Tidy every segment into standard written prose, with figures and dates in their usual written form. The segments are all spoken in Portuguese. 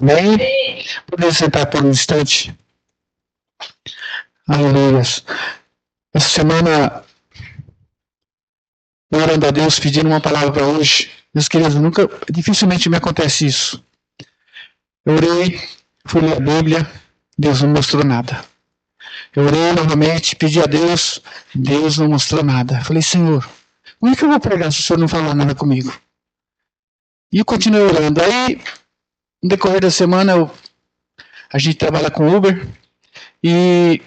Amém? Poder sentar por um instante. Aleluia. Essa semana, orando a Deus, pedindo uma palavra para hoje. Meus queridos, dificilmente me acontece isso. Eu orei, fui ler a Bíblia, Deus não mostrou nada. Eu orei novamente, pedi a Deus, Deus não mostrou nada. Falei, Senhor, como é que eu vou pregar se o Senhor não falar nada comigo? E eu continuei orando. Aí, no decorrer da semana, a gente trabalha com Uber e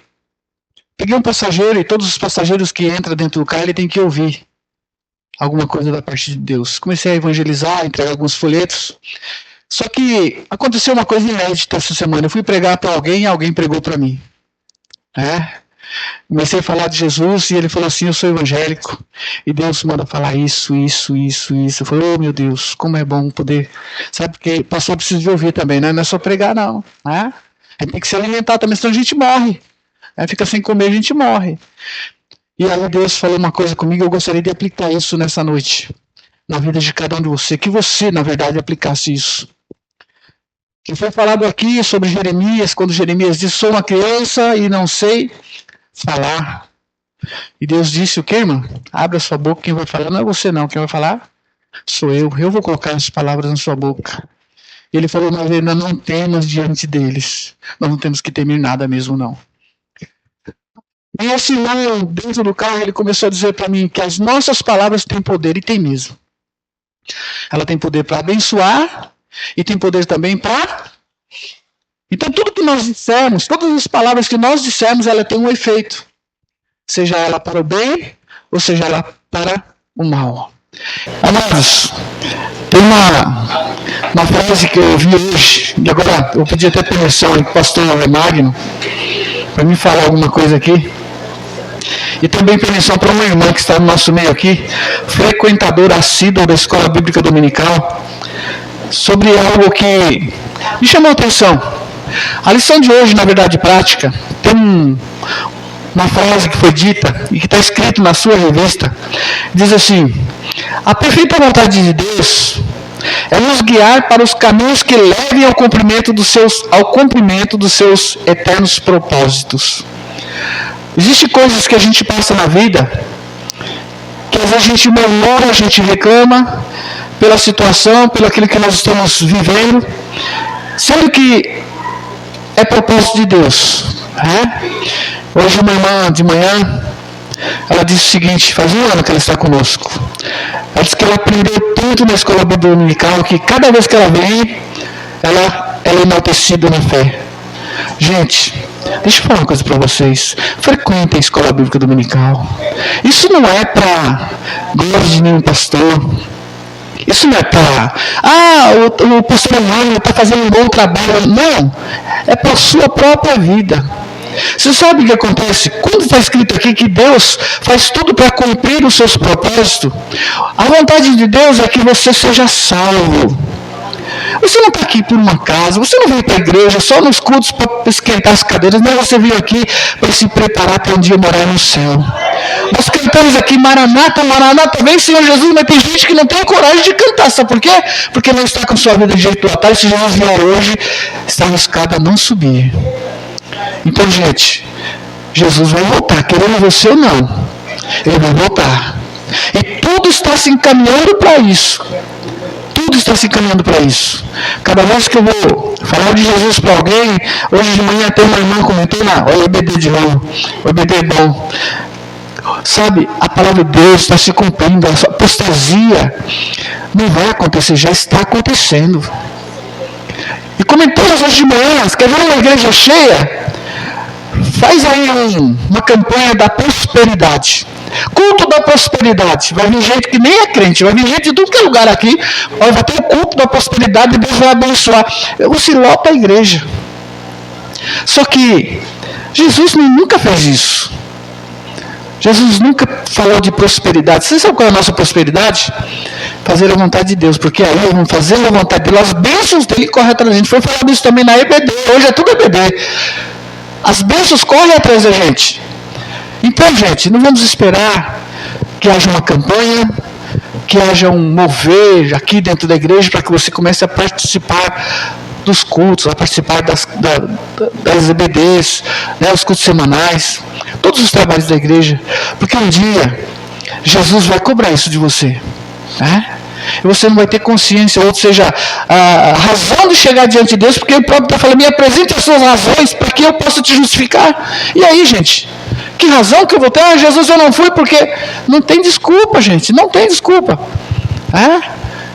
peguei um passageiro e todos os passageiros que entram dentro do carro, ele tem que ouvir alguma coisa da parte de Deus. Comecei a evangelizar, entregar alguns folhetos. Só que aconteceu uma coisa inédita essa semana. Eu fui pregar para alguém e alguém pregou para mim. Comecei a falar de Jesus e ele falou assim, eu sou evangélico e Deus manda falar isso. Eu falei, oh meu Deus, como é bom poder, sabe, porque o pastor precisa de ouvir também, né? Não é só pregar não, né? A gente tem que se alimentar também, senão a gente morre, fica sem comer, a gente morre. E aí Deus falou uma coisa comigo, eu gostaria de aplicar isso nessa noite, na vida de cada um de vocês, que você na verdade aplicasse isso. Que foi falado aqui sobre Jeremias, quando Jeremias disse, sou uma criança e não sei falar. E Deus disse o que, irmão? Abra sua boca, quem vai falar não é você não, quem vai falar sou eu vou colocar as palavras na sua boca. E ele falou, nós ainda não temos diante deles, nós não temos que temer nada mesmo não. E esse irmão, dentro do carro, ele começou a dizer para mim que as nossas palavras têm poder, e tem mesmo. Ela tem poder para abençoar, e tem poder também para... Então tudo que nós dissermos, todas as palavras que nós dissermos, ela tem um efeito. Seja ela para o bem, ou seja ela para o mal. Amados, tem uma frase que eu ouvi hoje, e agora eu pedi até permissão aí para o pastor Magno, para me falar alguma coisa aqui. E também permissão para uma irmã que está no nosso meio aqui, frequentadora assídua da Escola Bíblica Dominical, sobre algo que me chamou a atenção. A lição de hoje, na verdade prática, tem uma frase que foi dita e que está escrito na sua revista, diz assim, a perfeita vontade de Deus é nos guiar para os caminhos que levem ao cumprimento dos seus eternos propósitos. Existem coisas que a gente passa na vida, que às vezes a gente murmura, a gente reclama pela situação, pelo aquilo que nós estamos vivendo, sendo que é propósito de Deus. Hoje uma irmã de manhã, ela disse o seguinte, faz um ano que ela está conosco. Ela disse que ela aprendeu tanto na Escola Bíblica Dominical, que cada vez que ela vem, ela é enaltecida na fé. Gente, deixa eu falar uma coisa para vocês. Frequentem a Escola Bíblica Dominical. Isso não é para glória de nenhum pastor. Isso não é para... o pastor Emmanuel está fazendo um bom trabalho. Não. É para a sua própria vida. Você sabe o que acontece? Quando está escrito aqui que Deus faz tudo para cumprir os seus propósitos, a vontade de Deus é que você seja salvo. Você não está aqui por uma casa, você não veio para a igreja só nos cultos para esquentar as cadeiras, mas você veio aqui para se preparar para um dia morar no céu. Nós cantamos aqui, Maranata, Maranata, vem Senhor Jesus, mas tem gente que não tem coragem de cantar, sabe por quê? Porque não está com sua vida de jeito do atalho, se Jesus vier hoje, está arriscado a não subir. Então, gente, Jesus vai voltar, querendo você ou não, Ele vai voltar. E tudo está se encaminhando para isso. Tudo está se encaminhando para isso. Cada vez que eu vou falar de Jesus para alguém, hoje de manhã tem uma irmã comentou, olha o EBD de novo, o EBD é bom. Sabe, a palavra de Deus está se cumprindo, a apostasia não vai acontecer, já está acontecendo. E comentamos hoje de manhã, quer ver uma igreja cheia? Faz aí uma campanha da prosperidade. Culto da prosperidade. Vai vir gente que nem é crente, vai vir gente de tudo que é lugar aqui. Vai ter o culto da prosperidade e Deus vai abençoar. Você lota a igreja. Só que Jesus nunca fez isso. Jesus nunca falou de prosperidade. Você sabe qual é a nossa prosperidade? Fazer a vontade de Deus. Porque aí vamos fazer a vontade dele. As bênçãos dele correm atrás da gente. Foi falado isso também na EBD. Hoje é tudo EBD. As bênçãos correm atrás da gente. Então, gente, não vamos esperar que haja uma campanha, que haja um mover aqui dentro da igreja para que você comece a participar dos cultos, a participar das EBDs, né, os cultos semanais, todos os trabalhos da igreja, porque um dia Jesus vai cobrar isso de você, né? E você não vai ter consciência, ou seja, a razão de chegar diante de Deus, porque o próprio está falando, me apresente as suas razões para que eu possa te justificar. E aí, gente, que razão que eu vou ter? Ah, Jesus, eu não fui porque... Não tem desculpa, gente, não tem desculpa.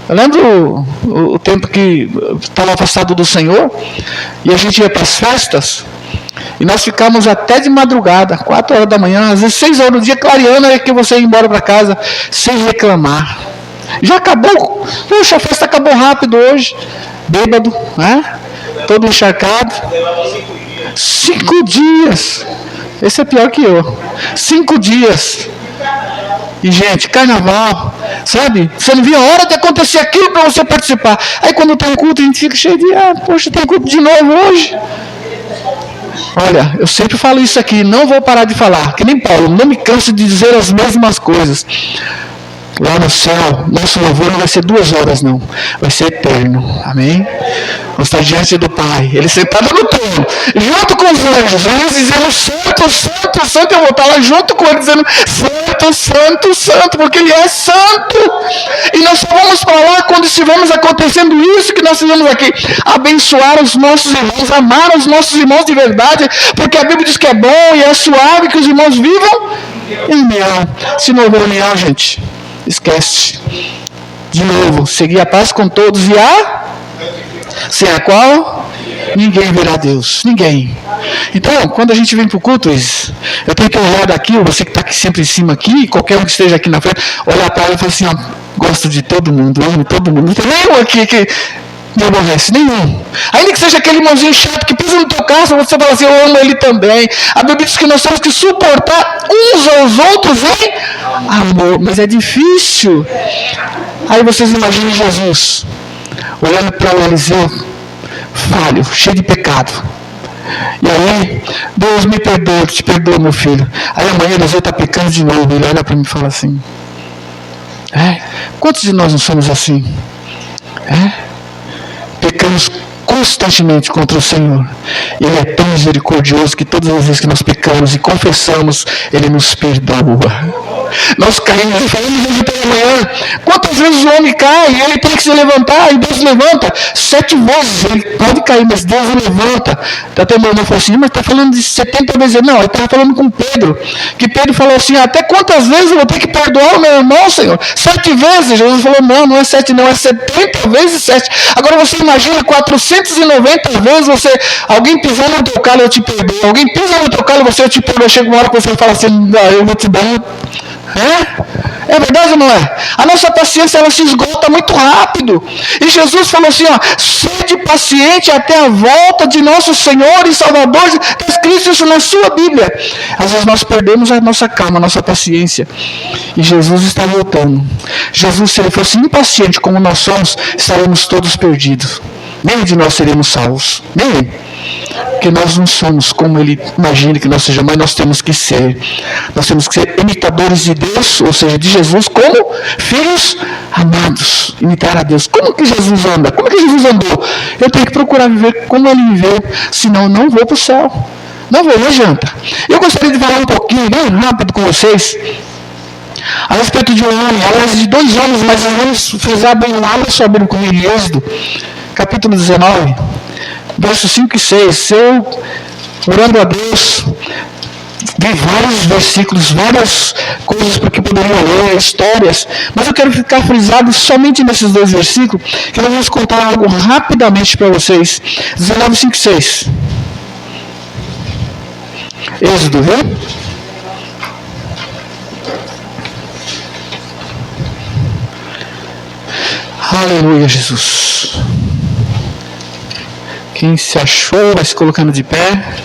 Eu lembro o tempo que estava afastado do Senhor, e a gente ia para as festas, e nós ficávamos até de madrugada, 4 horas da manhã, às vezes 6 horas do dia, clareando, é que você ia embora para casa, sem reclamar. Já acabou? Puxa, a festa acabou rápido hoje. Bêbado, né? Todo encharcado. 5 dias. Esse é pior que eu. 5 dias. E, gente, carnaval, sabe? Você não via a hora de acontecer aquilo para você participar. Aí, quando tem culto, a gente fica cheio de... poxa, tem culto de novo hoje. Olha, eu sempre falo isso aqui, não vou parar de falar. Que nem Paulo, não me canso de dizer as mesmas coisas. Lá no céu, nosso louvor não vai ser 2 horas, não. Vai ser eterno. Amém? Vamos estar diante do Pai. Ele sentado no trono, junto com os anjos. Eles dizendo, santo, santo, santo. Eu vou estar lá junto com ele, dizendo, santo, santo, santo, porque ele é santo. E nós só vamos para lá quando estivermos acontecendo isso que nós fizemos aqui. Abençoar os nossos irmãos, amar os nossos irmãos de verdade, porque a Bíblia diz que é bom e é suave que os irmãos vivam em união. Se não houver união, gente, esquece. De novo, seguir a paz com todos e sem a qual ninguém verá Deus. Ninguém. Então, quando a gente vem para o culto, eu tenho que olhar daqui, você que está aqui sempre em cima aqui, qualquer um que esteja aqui na frente, olhar para ela e falar assim, gosto de todo mundo, amo todo mundo. Não tem nenhum aqui que me aborrece, nenhum. Ainda que seja aquele irmãozinho chato que pisa no teu carro, você fala assim, eu amo ele também. A Bíblia diz que nós temos que suportar uns aos outros em amor, mas é difícil. Aí vocês imaginem Jesus olhando para o Eliseu falho, cheio de pecado, e aí, Deus me perdoa, te perdoa, meu filho. Aí amanhã Eliseu está pecando de novo. Ele olha para mim e fala assim, quantos de nós não somos assim? Pecamos constantemente contra o Senhor. Ele é tão misericordioso que todas as vezes que nós pecamos e confessamos, Ele nos perdoa. Nós caímos e falamos hoje pela manhã. Quantas vezes o homem cai e ele tem que se levantar, e Deus levanta 7 vezes. Ele pode cair, mas Deus o levanta. Até meu irmão falou assim, mas está falando de 70 vezes. Não, ele estava falando com Pedro, que Pedro falou assim, até quantas vezes eu vou ter que perdoar o meu irmão, Senhor? 7 vezes. Jesus falou, não é 7 não, é 70 vezes 7. Agora você imagina 490 vezes alguém pisar no teu calo, eu te perdoo. Alguém pisa no teu calo, eu te perdoo. Chega uma hora que você fala assim, eu vou te dar. É verdade ou não é? A nossa paciência, ela se esgota muito rápido. E Jesus falou assim, sede paciente até a volta de nosso Senhor e Salvador. Está escrito isso na sua Bíblia. Às vezes nós perdemos a nossa calma, a nossa paciência. E Jesus está voltando. Jesus, se ele fosse impaciente como nós somos, estaremos todos perdidos. Nem de nós seremos salvos. Nem. Porque nós não somos como ele imagina que nós sejamos, mas nós temos que ser. Nós temos que ser imitadores de Deus, ou seja, de Jesus, como filhos amados. Imitar a Deus. Como que Jesus anda? Como que Jesus andou? Eu tenho que procurar viver como ele viveu, senão eu não vou para o céu. Não vou, não adianta. Eu gostaria de falar um pouquinho, bem rápido com vocês, a respeito de um homem, aliás, de 2 homens, mas vamos frisar bem lá sobre o em Êxodo, capítulo 19. Versos 5 e 6, eu, orando a Deus, vi vários versículos, várias coisas para que poderiam ler, histórias, mas eu quero ficar frisado somente nesses 2 versículos, que nós vamos contar algo rapidamente para vocês. 19, 5 e 6. Êxodo, viu? Aleluia, Jesus. Quem se achou vai se colocando de pé.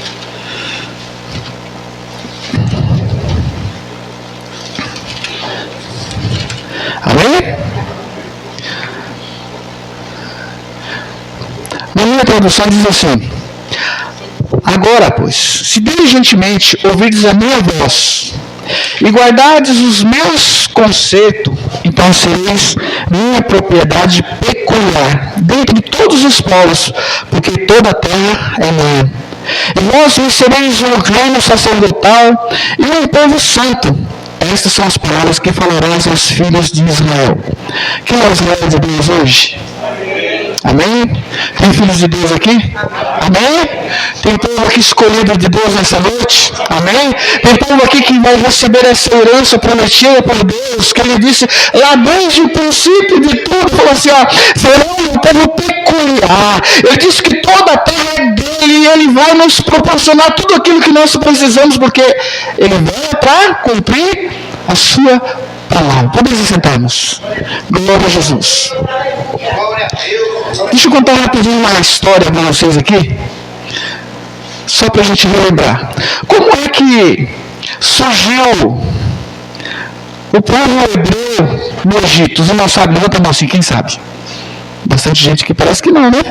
Amém? Na minha tradução diz assim: agora, pois, se diligentemente ouvirdes a minha voz e guardardes os meus concertos, então sereis minha propriedade peculiar peculiar dentre todos os povos, porque toda a terra é minha. E vós recebeis um reino sacerdotal e um povo santo. Estas são as palavras que falarás aos filhos de Israel. Quem é o Israel de Deus hoje? Amém? Tem filhos de Deus aqui? Amém? Tem povo aqui escolhido de Deus nessa noite? Amém? Tem povo aqui que vai receber essa herança prometida por Deus, que Ele disse lá desde o princípio de tudo, falou assim, ó, será um povo peculiar. Ele disse que toda a terra é dele e Ele vai nos proporcionar tudo aquilo que nós precisamos, porque Ele veio para cumprir a sua palavra. Podemos sentarmos. Glória a Jesus. Deixa eu contar rapidinho uma história para vocês aqui, só para a gente relembrar. Como é que surgiu o povo hebreu no Egito? Os irmãos sabem? Levanta a mão assim, quem sabe? Bastante gente que parece que não, né?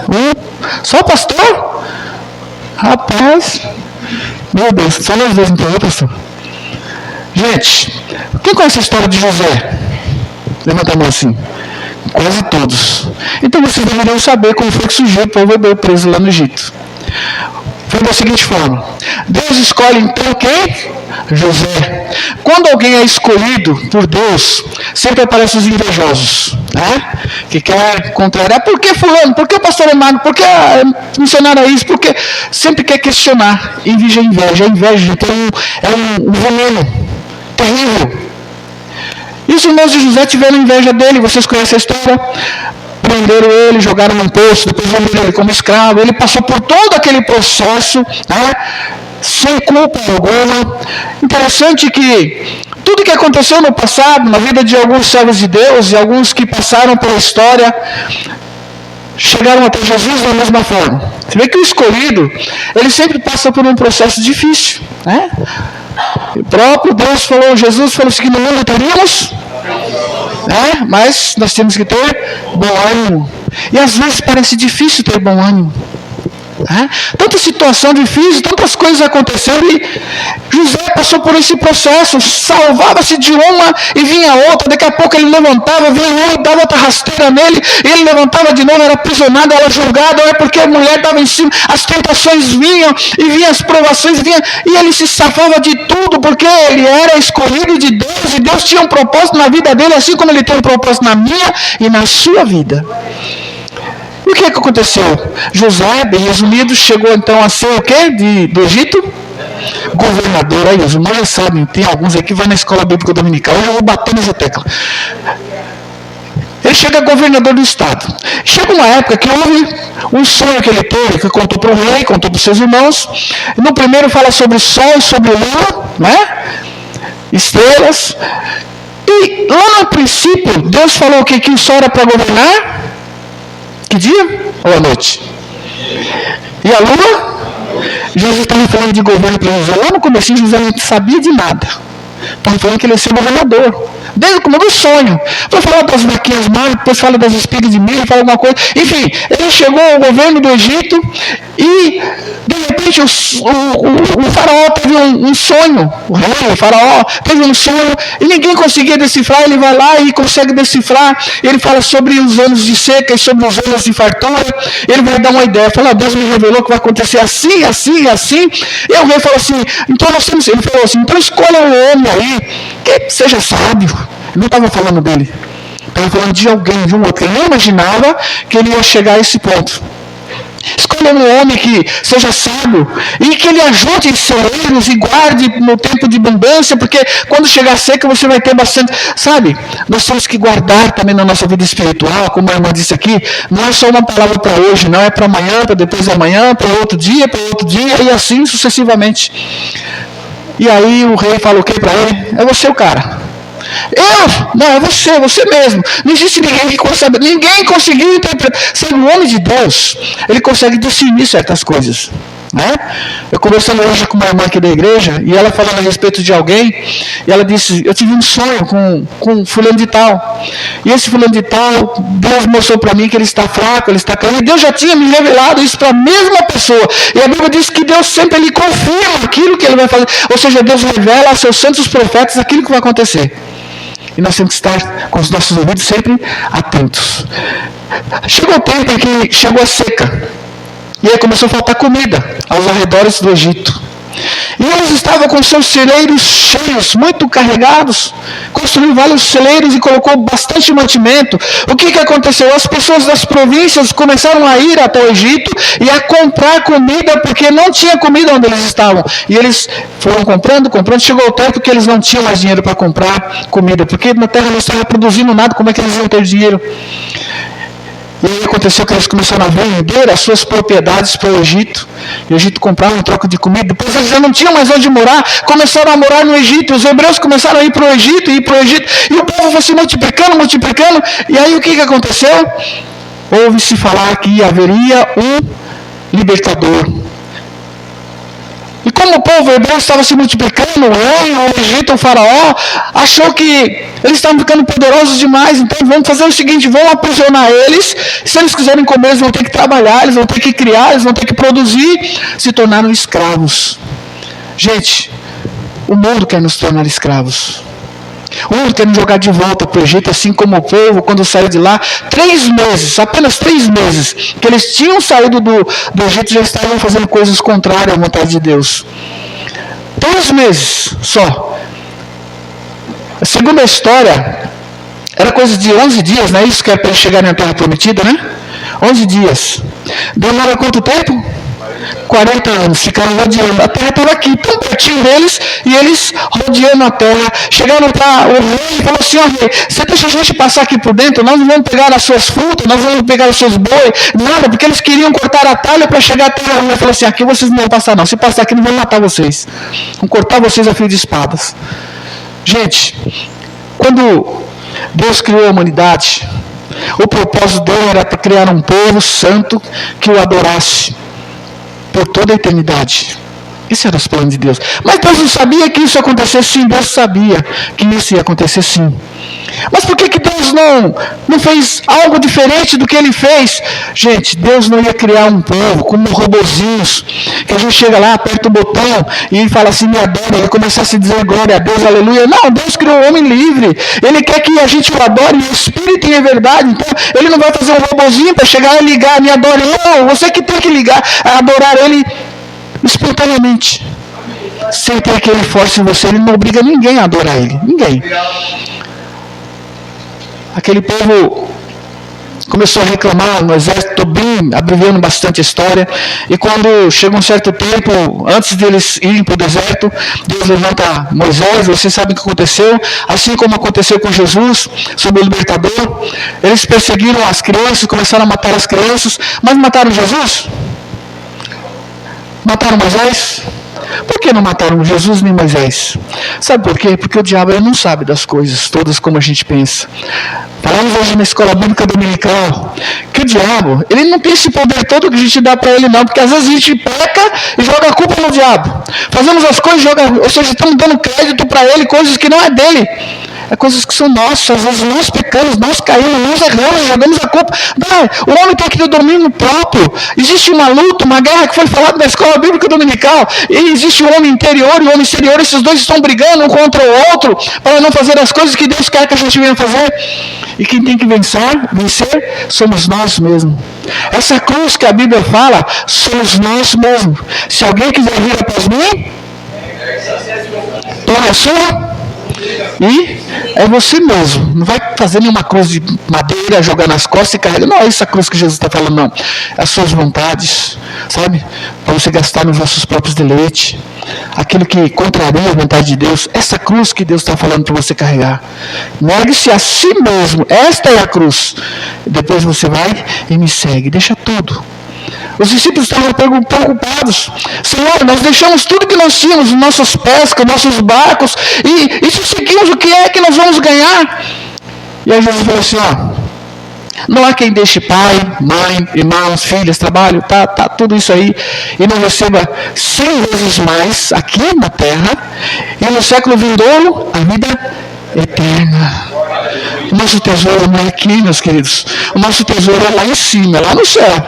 Só o pastor? Rapaz, meu Deus, só nós dois então, pastor? Gente, quem conhece a história de José? Levanta a mão assim. Quase todos. Então vocês deveriam saber como foi que surgiu o povo hebreu preso lá no Egito. Foi da seguinte forma: Deus escolhe então quem? José. Quando alguém é escolhido por Deus, sempre aparecem os invejosos, né? Que quer contrariar. Por que fulano? Por que o pastor é magro? Por que funcionário é isso? Por que? Sempre quer questionar. Inveja é inveja. A inveja então, é um veneno terrível. E os irmãos de José tiveram inveja dele, vocês conhecem a história? Prenderam ele, jogaram num poço, depois venderam ele como escravo. Ele passou por todo aquele processo, né, sem culpa alguma. Interessante que tudo que aconteceu no passado, na vida de alguns servos de Deus e alguns que passaram pela história, chegaram até Jesus da mesma forma. Você vê que o escolhido, ele sempre passa por um processo difícil, né? O próprio Deus falou, Jesus falou assim, que no mundo teríamos, né? Mas nós temos que ter bom ânimo. E às vezes parece difícil ter bom ânimo. Tanta situação difícil, tantas coisas aconteceram e José passou por esse processo, salvava-se de uma e vinha outra, daqui a pouco ele levantava, vinha outra, dava outra rasteira nele, ele levantava de novo, era aprisionado, era julgado, é porque a mulher estava em cima, as tentações vinham e vinham as provações, e ele se safava de tudo, porque ele era escolhido de Deus e Deus tinha um propósito na vida dele, assim como ele tem um propósito na minha e na sua vida. E o que aconteceu? José, bem resumido, chegou então a ser o quê? Do Egito? Governador. Aí os irmãos já sabem, tem alguns aí que vão na escola bíblica dominical, eu já vou bater nessa tecla. Ele chega governador do estado. Chega uma época que houve um sonho que ele teve, que contou para o rei, contou para os seus irmãos. No primeiro fala sobre sol, sobre lua, né? Estrelas. E lá no princípio, Deus falou o quê? Que o sol era para governar. Que dia? Ou à noite? E a lua? Jesus estava falando de governo para José. Lá no começo, José não sabia de nada. Estava falando que ele ia ser governador. Desde o começo do sonho. Depois fala das vaquinhas magras, depois fala das espigas de milho, fala alguma coisa. Enfim, ele chegou ao governo do Egito e, de repente, o faraó teve um sonho. O faraó teve um sonho e ninguém conseguia decifrar. Ele vai lá e consegue decifrar. Ele fala sobre os anos de seca e sobre os anos de fartura. Ele vai dar uma ideia. Fala, Deus me revelou que vai acontecer assim, assim, assim. E o rei falou assim, então nós temos... Ele falou assim, então escolha um homem aí que seja sábio. Não estava falando dele, estava falando de alguém, de um outro. Ele não imaginava que ele ia chegar a esse ponto. Escolha um homem que seja sábio e que ele ajude em celeiros e guarde no tempo de abundância, porque quando chegar a seca você vai ter bastante. Sabe, nós temos que guardar também na nossa vida espiritual, como a irmã disse aqui, não é só uma palavra para hoje, não é para amanhã, para depois de amanhã, para outro dia e assim sucessivamente. E aí o rei fala o que para ele? É você o cara. Não, é você mesmo. Não existe ninguém que consegue, ninguém conseguiu interpretar. Sabe, o homem de Deus, ele consegue discernir certas coisas, né? Eu conversando hoje com uma irmã aqui da igreja, e ela falando a respeito de alguém, e ela disse, eu tive um sonho com fulano de tal, e esse fulano de tal, Deus mostrou para mim que ele está fraco, ele está caindo, e Deus já tinha me revelado isso para a mesma pessoa, e a Bíblia diz que Deus sempre lhe confirma aquilo que ele vai fazer, ou seja, Deus revela a seus santos profetas aquilo que vai acontecer. E nós temos que estar com os nossos ouvidos sempre atentos. Chegou o tempo em que chegou a seca. E aí começou a faltar comida aos arredores do Egito. E eles estavam com seus celeiros cheios, muito carregados. Construiu vários celeiros e colocou bastante mantimento. O que aconteceu? As pessoas das províncias começaram a ir até o Egito e a comprar comida, porque não tinha comida onde eles estavam. E eles foram comprando. Chegou o tempo que eles não tinham mais dinheiro para comprar comida, porque na terra não estava produzindo nada. Como é que eles iam ter dinheiro? E aí aconteceu que eles começaram a vender as suas propriedades para o Egito. E o Egito comprava em troca de comida. Depois eles já não tinham mais onde morar. Começaram a morar no Egito. Os hebreus começaram a ir para o Egito. E o povo foi se multiplicando. E aí o que aconteceu? Ouve-se falar que haveria um libertador. E como o povo hebreu estava se multiplicando, o Egito, o faraó, achou que eles estavam ficando poderosos demais. Então vamos fazer o seguinte, vamos aprisionar eles. Se eles quiserem comer, eles vão ter que trabalhar, eles vão ter que criar, eles vão ter que produzir. Se tornaram escravos. Gente, o mundo quer nos tornar escravos. O mundo quer nos jogar de volta para o Egito, assim como o povo, quando saiu de lá, 3 meses, apenas 3 meses, que eles tinham saído do Egito, já estavam fazendo coisas contrárias à vontade de Deus. 3 meses só. Segundo a história, era coisa de 11 dias, não é isso que era para eles chegarem na Terra Prometida, né? 11 dias. Demora quanto tempo? 40 anos, ficaram rodeando. A terra estava aqui, tão pertinho deles, e eles rodeando a terra. Chegaram para o rei e falou assim: ó rei, você deixa a gente passar aqui por dentro? Nós não vamos pegar as suas frutas, nós não vamos pegar os seus bois, nada, porque eles queriam cortar a talha para chegar à terra. O rei falou assim: aqui vocês não vão passar não, se passar aqui não vão matar vocês, vão cortar vocês a fio de espadas. Gente, quando Deus criou a humanidade, o propósito dele era para criar um povo santo que o adorasse por toda a eternidade. Esse era os planos de Deus. Mas Deus não sabia que isso ia acontecer sim. Deus sabia que isso ia acontecer sim. Mas por que Deus não fez algo diferente do que Ele fez? Gente, Deus não ia criar um povo como robozinhos, que a gente chega lá, aperta o botão e fala assim, me adora, e começa a se dizer glória a Deus, aleluia. Não, Deus criou o homem livre. Ele quer que a gente o adore em espírito e em verdade. Então, Ele não vai fazer um robozinho para chegar e ligar, me adore. Não, você que tem que ligar, adorar Ele espontaneamente. Sem ter aquele força em você. Ele não obriga ninguém a adorar Ele. Ninguém. Aquele povo começou a reclamar no exército, estou bem abreviando bastante a história, e quando chega um certo tempo, antes deles irem para o deserto, Deus levanta Moisés, vocês sabem o que aconteceu, assim como aconteceu com Jesus, sobre o libertador, eles perseguiram as crianças, começaram a matar as crianças, mas mataram Jesus? Mataram Moisés? Por que não mataram Jesus nem Moisés? Sabe por quê? Porque o diabo ele não sabe das coisas todas como a gente pensa. Falamos hoje na escola bíblica dominical que o diabo, ele não tem esse poder todo que a gente dá para ele não, porque às vezes a gente peca e joga a culpa no diabo. Fazemos as coisas, ou seja, estamos dando crédito para ele, coisas que não é dele. É coisas que são nossas, às vezes nós pecamos, nós caímos, nós erramos, jogamos a culpa. Não, o homem tem que ter domínio próprio. Existe uma luta, uma guerra que foi falada na escola bíblica dominical. E existe o homem interior e o homem exterior, esses dois estão brigando um contra o outro para não fazer as coisas que Deus quer que a gente venha fazer. E quem tem que vencer somos nós mesmos. Essa cruz que a Bíblia fala, somos nós mesmos. Se alguém quiser vir após mim, toma a sua. E é você mesmo. Não vai fazer nenhuma cruz de madeira, jogar nas costas e carregar. Não é essa cruz que Jesus está falando, não. É as suas vontades, sabe? Para você gastar nos vossos próprios deleites. Aquilo que contraria a vontade de Deus. Essa cruz que Deus está falando para você carregar. Negue-se a si mesmo. Esta é a cruz. Depois você vai e me segue. Deixa tudo. Os discípulos estavam preocupados. Senhor, nós deixamos tudo que nós tínhamos, nossas pescas, nossos barcos, e se seguimos, o que é que nós vamos ganhar? E aí Jesus falou assim, não há quem deixe pai, mãe, irmãos, filhos, trabalho, tá tudo isso aí, e não receba 100 vezes mais aqui na terra, e no século vindouro, a vida eterna. O nosso tesouro não é aqui, meus queridos. O nosso tesouro é lá em cima, é lá no céu.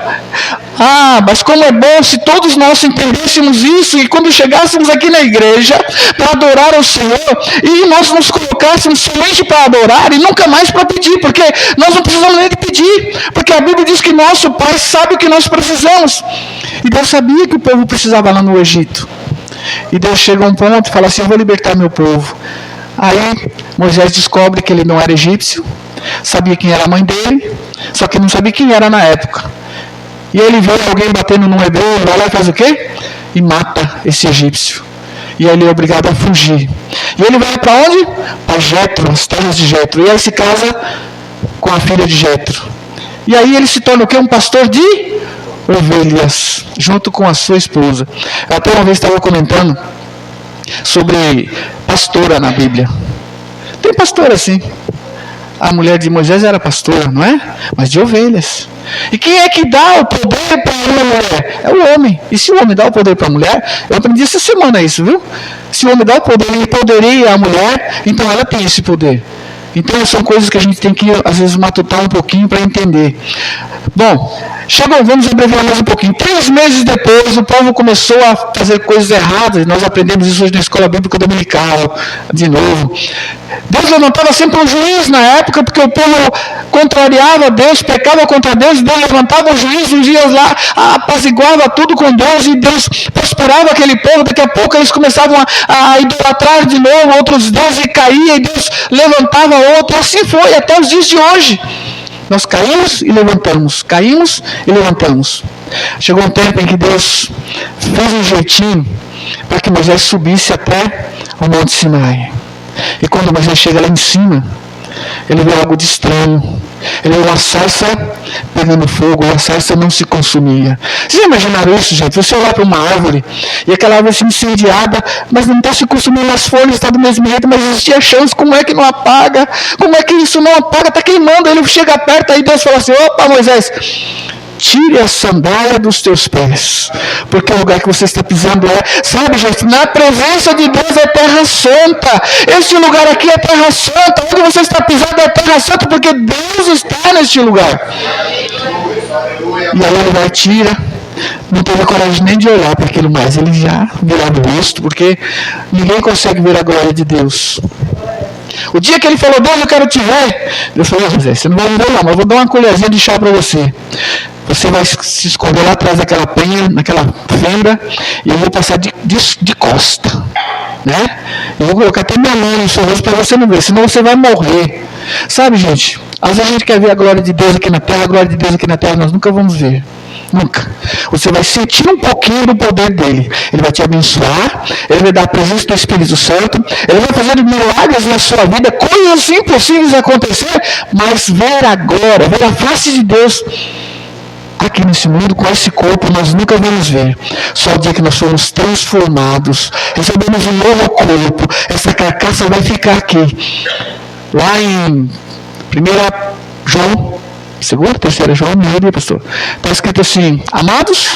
Ah, mas como é bom se todos nós entendêssemos isso e quando chegássemos aqui na igreja para adorar ao Senhor e nós nos colocássemos somente para adorar e nunca mais para pedir, porque nós não precisamos nem de pedir, porque a Bíblia diz que nosso Pai sabe o que nós precisamos. E Deus sabia que o povo precisava lá no Egito. E Deus chega a um ponto e fala assim: eu vou libertar meu povo. Aí Moisés descobre que ele não era egípcio, sabia quem era a mãe dele, só que não sabia quem era na época. E ele vê alguém batendo num hebreu, ele vai lá e faz o quê? E mata esse egípcio. E aí ele é obrigado a fugir. E ele vai para onde? Para Jetro, as terras de Jetro. E aí se casa com a filha de Jetro. E aí ele se torna o quê? Um pastor de ovelhas, junto com a sua esposa. Eu até uma vez estava comentando sobre pastora na Bíblia. Tem pastora assim. A mulher de Moisés era pastora, não é? Mas de ovelhas. E quem é que dá o poder para uma mulher? É o homem. E se o homem dá o poder para a mulher, eu aprendi essa semana isso, viu? Se o homem dá o poder, ele poderia a mulher, então ela tem esse poder. Então são coisas que a gente tem que, às vezes, matutar um pouquinho para entender. Bom, chegou, vamos abreviar mais um pouquinho. 3 meses depois, o povo começou a fazer coisas erradas. Nós aprendemos isso hoje na escola bíblica dominical, de novo. Deus levantava sempre um juiz na época, porque o povo contrariava Deus, pecava contra Deus, e Deus levantava um juiz, uns dias lá, apaziguava tudo com Deus, e Deus prosperava aquele povo. Daqui a pouco eles começavam a idolatrar de novo outros deuses, e caía, e Deus levantava outro. Assim foi até os dias de hoje. Nós caímos e levantamos, caímos e levantamos. Chegou um tempo em que Deus fez um jeitinho para que Moisés subisse até o Monte Sinai. E quando Moisés chega lá em cima, ele vê algo de estranho. Ele vê uma sarça pegando fogo, e a sarça não se consumia. Vocês já imaginaram isso, gente? Você olhar para uma árvore e aquela árvore se incendiada, mas não está se consumindo as folhas, está do mesmo jeito, mas existia chance. Como é que não apaga? Como é que isso não apaga? Está queimando. Ele chega perto, aí Deus fala assim: opa, Moisés, tire a sandália dos teus pés, porque o lugar que você está pisando sabe, gente, na presença de Deus é terra santa. Este lugar aqui é terra santa. Onde você está pisando é terra santa, porque Deus está neste lugar. E aí ele vai, tira, não teve coragem nem de olhar para aquilo mais, ele já virava o rosto, porque ninguém consegue ver a glória de Deus. O dia que ele falou: Deus, eu quero te ver, Deus falou: José, você não vai me ver lá, mas eu vou dar uma colherzinha de chá para você. Você vai se esconder lá atrás daquela penha, naquela fenda, e eu vou passar de costa, né? Eu vou colocar até minha mão no seu rosto para você não ver, senão você vai morrer. Sabe, gente, às vezes a gente quer ver a glória de Deus aqui na terra, a glória de Deus aqui na terra nós nunca vamos ver. Nunca. Você vai sentir um pouquinho do poder dele. Ele vai te abençoar, ele vai dar a presença do Espírito Santo, ele vai fazer milagres na sua vida, coisas impossíveis acontecer, mas ver a glória, ver a face de Deus aqui nesse mundo, com esse corpo, nós nunca vamos ver. Só o dia que nós formos transformados, recebemos um novo corpo, essa carcaça vai ficar aqui. Lá em 1 João, 2ª, 3ª João, me ajuda, pastor. Está escrito assim: amados,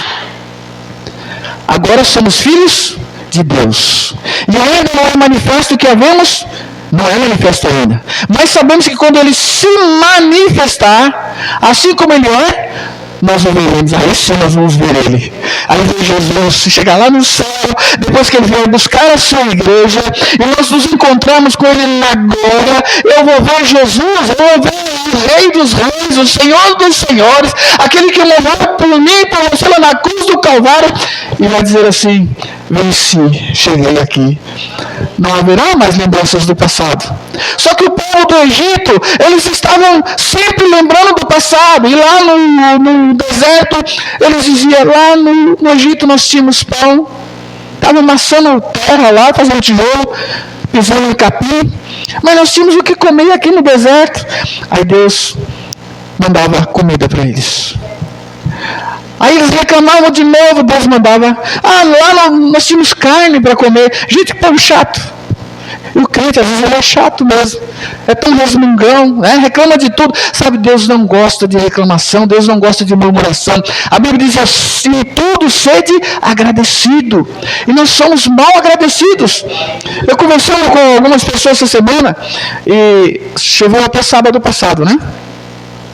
agora somos filhos de Deus. E ainda não é manifesto que havemos, não é manifesto ainda. Mas sabemos que quando ele se manifestar, assim como ele é, nós o veremos. Aí sim nós vamos ver ele. Aí vem Jesus, se chegar lá no céu, depois que ele vier buscar a sua igreja, e nós nos encontramos com ele na glória, eu vou ver Jesus, eu vou ver o Rei dos Reis, o Senhor dos Senhores, aquele que morreu por mim, por você lá na cruz do Calvário, e vai dizer assim: venci, cheguei aqui. Não haverá mais lembranças do passado. Só que o povo do Egito, eles estavam sempre lembrando do passado. E lá no deserto, eles diziam: lá no Egito nós tínhamos pão. Estavam amassando terra lá, fazendo tijolo, pisando em capim. Mas nós tínhamos o que comer aqui no deserto. Aí Deus mandava comida para eles. Aí eles reclamavam de novo, Deus mandava: lá nós tínhamos carne para comer. Gente, que povo chato. E o crente, às vezes, ele é chato mesmo. É tão resmungão, né? Reclama de tudo. Sabe, Deus não gosta de reclamação, Deus não gosta de murmuração. A Bíblia diz assim: tudo sede agradecido. E nós somos mal agradecidos. Eu conversando com algumas pessoas essa semana, e choveu até sábado passado, né?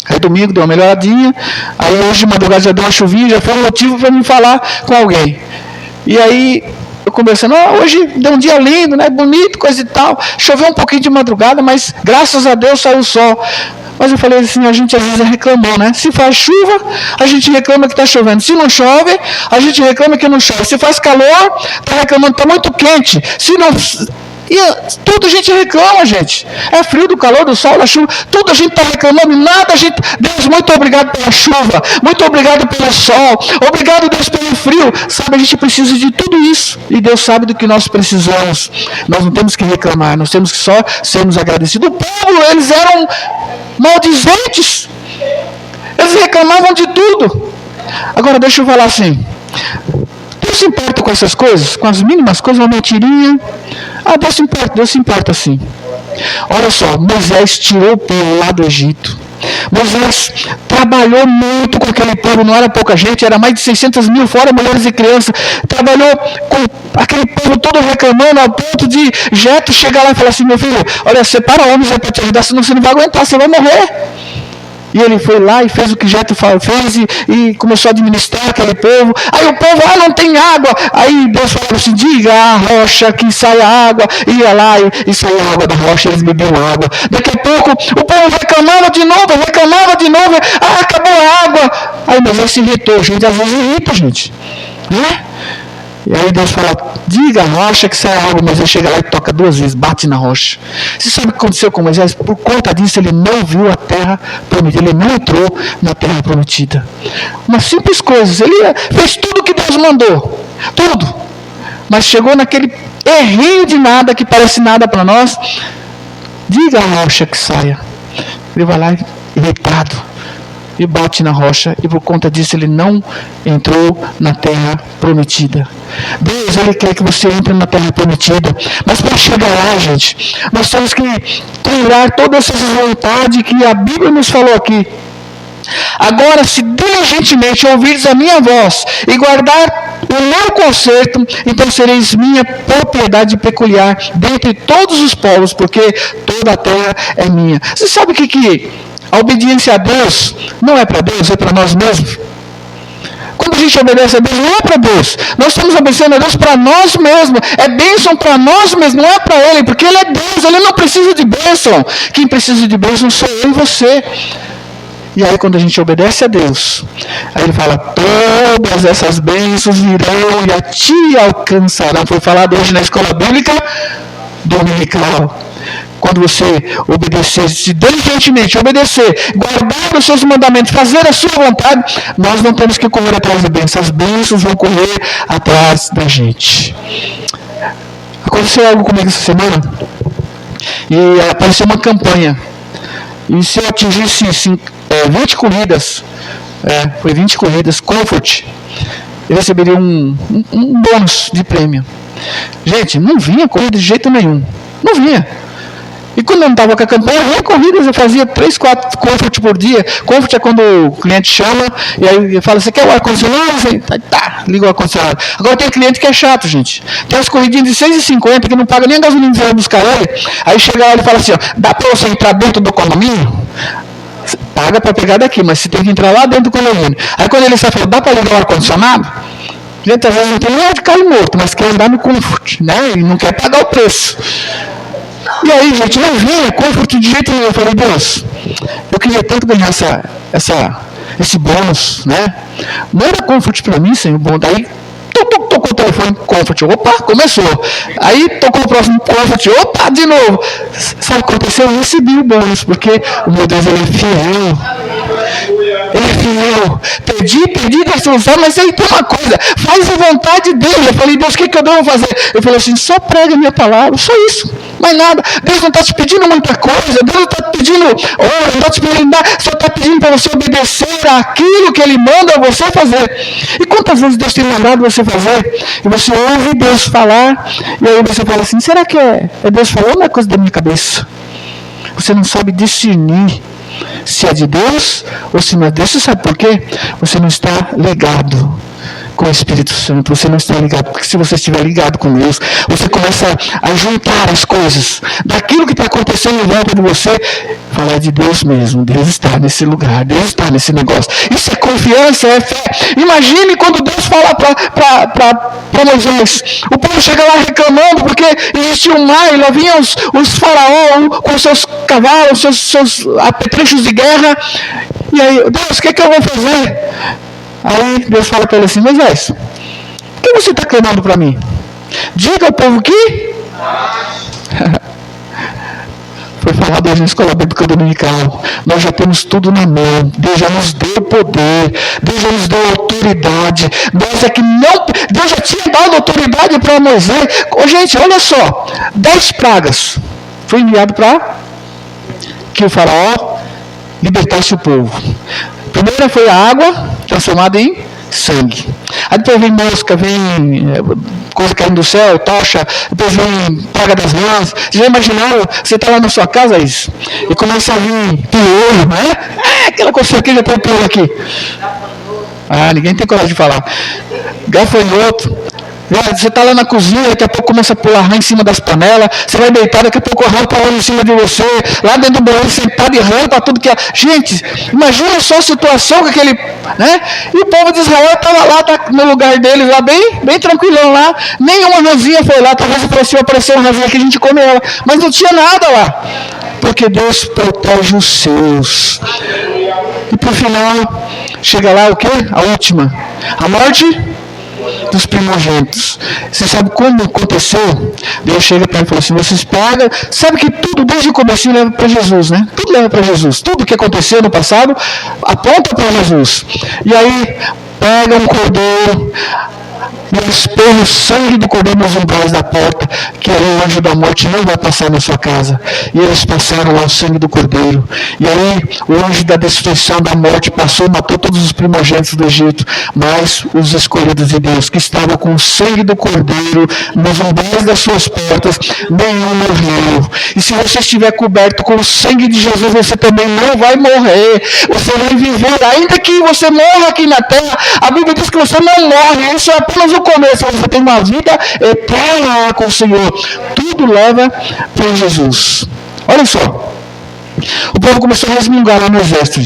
Aí domingo deu uma melhoradinha, aí hoje de madrugada já deu uma chuvinha, já foi um motivo para me falar com alguém. E aí, eu conversando, hoje deu um dia lindo, né, bonito, coisa e tal, choveu um pouquinho de madrugada, mas graças a Deus saiu o sol. Mas eu falei assim, a gente às vezes reclamou, né? Se faz chuva, a gente reclama que está chovendo. Se não chove, a gente reclama que não chove. Se faz calor, está reclamando que está muito quente. Se não... E tudo a gente reclama, gente. É frio, do calor, do sol, da chuva. Tudo a gente está reclamando e nada a gente... Deus, muito obrigado pela chuva. Muito obrigado pelo sol. Obrigado, Deus, pelo frio. Sabe, a gente precisa de tudo isso. E Deus sabe do que nós precisamos. Nós não temos que reclamar. Nós temos que só sermos agradecidos. O povo, eles eram maldizentes. Eles reclamavam de tudo. Agora, deixa eu falar assim. Deus se importa com essas coisas? Com as mínimas coisas, uma mentirinha? Deus se importa sim. Olha só, Moisés tirou o povo lá do Egito. Moisés trabalhou muito com aquele povo, não era pouca gente, era mais de 600 mil, fora mulheres e crianças. Trabalhou com aquele povo todo reclamando, ao ponto de Jetro chegar lá e falar assim, meu filho, olha, separa homens para te ajudar, senão você não vai aguentar, você vai morrer. E ele foi lá e fez o que Jetro fez e começou a administrar aquele povo. Aí o povo, não tem água. Aí Deus falou assim, diga à rocha que saia água. Ia lá e saía água da rocha, eles bebiam água. Daqui a pouco o povo reclamava de novo. Acabou a água. Aí Moisés se irritou, gente, às vezes irrita, gente. Né? E aí Deus fala, diga a rocha que sai água. Moisés chega lá e toca 2 vezes, bate na rocha. Você sabe o que aconteceu com Moisés? Por conta disso ele não viu a terra prometida, ele não entrou na terra prometida. Umas simples coisas, ele fez tudo o que Deus mandou, tudo. Mas chegou naquele errinho de nada, que parece nada para nós. Diga a rocha que saia. Ele vai lá irritado e bate na rocha, e por conta disso ele não entrou na terra prometida. Deus, ele quer que você entre na terra prometida, mas para chegar lá, gente, nós temos que curar todas essas vontades que a Bíblia nos falou aqui. Agora, se diligentemente ouvires a minha voz e guardar o meu conserto, então sereis minha propriedade peculiar dentre todos os povos, porque toda a terra é minha. Você sabe o que a obediência a Deus não é para Deus, é para nós mesmos? Quando a gente obedece a Deus, não é para Deus. Nós estamos obedecendo a Deus para nós mesmos. É bênção para nós mesmos, não é para Ele, porque Ele é Deus, Ele não precisa de bênção. Quem precisa de bênção sou eu e você. E aí quando a gente obedece a Deus, aí Ele fala, todas essas bênçãos virão e a ti alcançarão. Foi falado hoje na escola bíblica dominical. Quando você obedecer, se diligentemente obedecer, guardar os seus mandamentos, fazer a sua vontade, nós não temos que correr atrás de bênçãos. As bênçãos vão correr atrás da gente. Aconteceu algo comigo essa semana e apareceu uma campanha. E se eu atingisse 20 corridas, foi 20 corridas, Comfort, eu receberia um bônus de prêmio. Gente, não vinha corrida de jeito nenhum. Não vinha. E quando eu não estava com a campanha, eu ia corridas, eu fazia 3, 4 Comfort por dia. Comfort é quando o cliente chama e aí fala, você quer o ar-condicionado? Liga o ar-condicionado. Agora tem cliente que é chato, gente. Tem umas corridinhas de 6,50 que não paga nem a gasolina que você vai buscar ele. Aí chega lá e fala assim, dá para você entrar dentro do condomínio? Paga para pegar daqui, mas você tem que entrar lá dentro do condomínio. Aí quando ele sai falando, dá para ligar o ar-condicionado? Gente, às vezes não tem nem de cair morto, mas quer andar no Comfort, né? E não quer pagar o preço. E aí, gente, não vinha Comfort de jeito nenhum. Eu falei, Deus, eu queria tanto ganhar esse bônus, né? Não era Comfort para mim, Senhor, bom. Daí, tocou o telefone, Comfort, opa, começou. Aí, tocou o próximo Comfort, opa, de novo. Sabe o que aconteceu? Eu recebi o bônus, porque o meu Deus, Ele é fiel. Ele é fiel. Pedi da solução, mas ele tem uma coisa, faz a vontade dele. Eu falei, Deus, o que eu devo fazer? Eu falei assim, só prega a minha palavra, só isso, mais nada. Deus não está te pedindo muita coisa, Deus não está te pedindo ouro, não está te pedindo nada, só está pedindo para você obedecer àquilo que Ele manda você fazer. E quantas vezes Deus tem mandado você fazer, e você ouve Deus falar, e aí você fala assim, será que é Deus falando ou é coisa da minha cabeça? Você não sabe discernir se é de Deus ou se não é de Deus. Você sabe por quê? Você não está ligado. com o Espírito Santo, você não está ligado, porque se você estiver ligado com Deus, você começa a juntar as coisas, daquilo que está acontecendo em volta de você, falar de Deus mesmo, Deus está nesse lugar, Deus está nesse negócio, isso é confiança, é fé. Imagine quando Deus fala para Moisés, o povo chega lá reclamando, porque existia um mar, e lá vinham os faraós, com seus cavalos, seus apetrechos de guerra, e aí, Deus, o que eu vou fazer? Aí Deus fala para ele assim, Moisés, por que você está clamando para mim? Diga ao povo que... Foi falado hoje na escola bíblica dominical, nós já temos tudo na mão, Deus já nos deu poder, Deus já nos deu autoridade, Deus já tinha dado autoridade para Moisés. Gente, olha só, 10 pragas foi enviado para que o faraó libertasse o povo. A primeira foi a água transformada em sangue. Aí depois vem mosca, vem coisa caindo do céu, tocha, depois vem praga das rãs. Vocês já imaginaram? Você está lá na sua casa, isso, e começa a vir piolho, não é? Aquela coisa aqui, já tem piolho aqui. Ninguém tem coragem de falar. Gafanhoto. Você está lá na cozinha, daqui a pouco começa a pular rã em cima das panelas, você vai deitar, daqui a pouco o rã está em cima de você, lá dentro do banheiro sentado e rã para tudo que é. Gente, imagina só a situação com aquele, né? E o povo de Israel estava lá, tá no lugar deles, lá bem tranquilão lá, nenhuma rãzinha foi lá, talvez apareceu uma rãzinha que a gente come ela, mas não tinha nada lá, porque Deus protege os seus. E por final, chega lá o quê? A última, a morte dos primogênitos. Você sabe como aconteceu? Deus chega para ele e fala assim, vocês pegam, sabe que tudo desde o começo leva para Jesus, né? Tudo leva para Jesus. Tudo que aconteceu no passado aponta para Jesus. E aí pega um cordeiro, e eles põem o sangue do cordeiro nos umbrais da porta, que aí o anjo da morte não vai passar na sua casa. E eles passaram lá o sangue do cordeiro. E aí o anjo da destruição da morte passou e matou todos os primogênitos do Egito. Mas os escolhidos de Deus, que estavam com o sangue do cordeiro nos umbrais das suas portas, nenhum morreu. E se você estiver coberto com o sangue de Jesus, você também não vai morrer. Você vai viver, ainda que você morra aqui na terra, a Bíblia diz que você não morre. Isso é apenas o começo, você tem uma vida eterna com o Senhor. Tudo leva para Jesus. Olha só, o povo começou a resmungar lá no exército